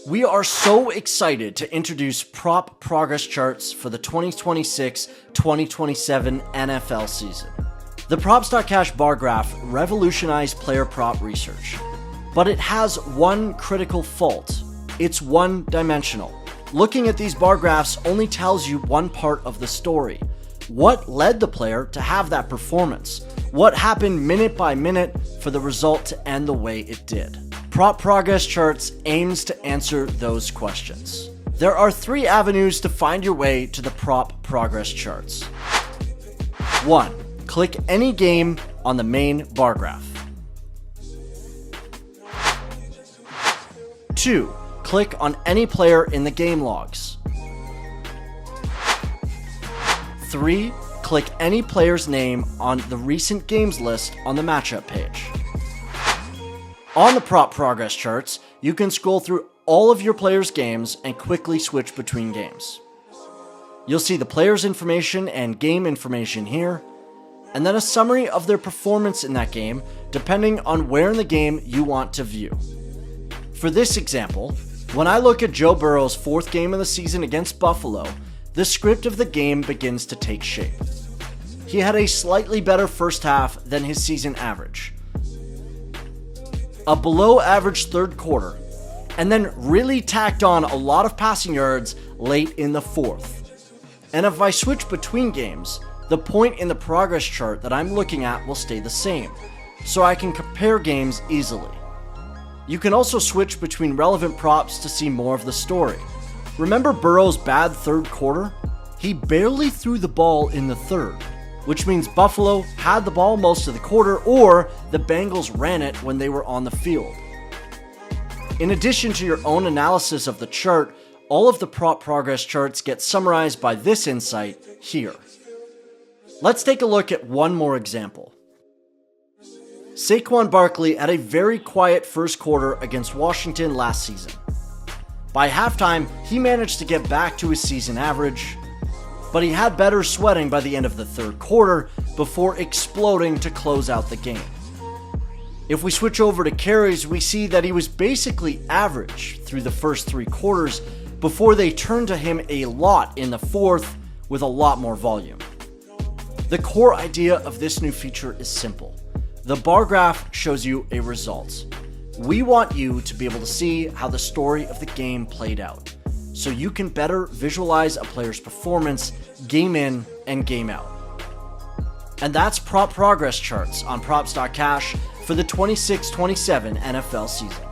We are so excited to introduce prop progress charts for the 2026-2027 NFL season. The Props.Cash bar graph revolutionized player prop research, but it has one critical fault. It's one-dimensional. Looking at these bar graphs only tells you one part of the story. What led the player to have that performance? What happened minute by minute for the result to end the way it did? Prop Progress Charts aims to answer those questions. There are three avenues to find your way to the Prop Progress Charts. 1. Click any game on the main bar graph. 2. Click on any player in the game logs. 3. Click any player's name on the recent games list on the matchup page. On the Prop Progress Charts, you can scroll through all of your players' games and quickly switch between games. You'll see the player's information and game information here, and then a summary of their performance in that game, depending on where in the game you want to view. For this example, when I look at Joe Burrow's fourth game of the season against Buffalo, the script of the game begins to take shape. He had a slightly better first half than his season average, a below average third quarter, and then really tacked on a lot of passing yards late in the fourth. And if I switch between games, the point in the progress chart that I'm looking at will stay the same, so I can compare games easily. You can also switch between relevant props to see more of the story. Remember Burrow's bad third quarter? He barely threw the ball in the third, which means Buffalo had the ball most of the quarter, or the Bengals ran it when they were on the field. In addition to your own analysis of the chart, all of the prop progress charts get summarized by this insight here. Let's take a look at one more example. Saquon Barkley had a very quiet first quarter against Washington last season. By halftime, he managed to get back to his season average, but he had better sweating by the end of the third quarter before exploding to close out the game. If we switch over to carries, we see that he was basically average through the first three quarters before they turned to him a lot in the fourth with a lot more volume. The core idea of this new feature is simple. The bar graph shows you a result. We want you to be able to see how the story of the game played out, so you can better visualize a player's performance game in and game out. And that's Prop Progress Charts on Props.Cash for the 26-27 NFL season.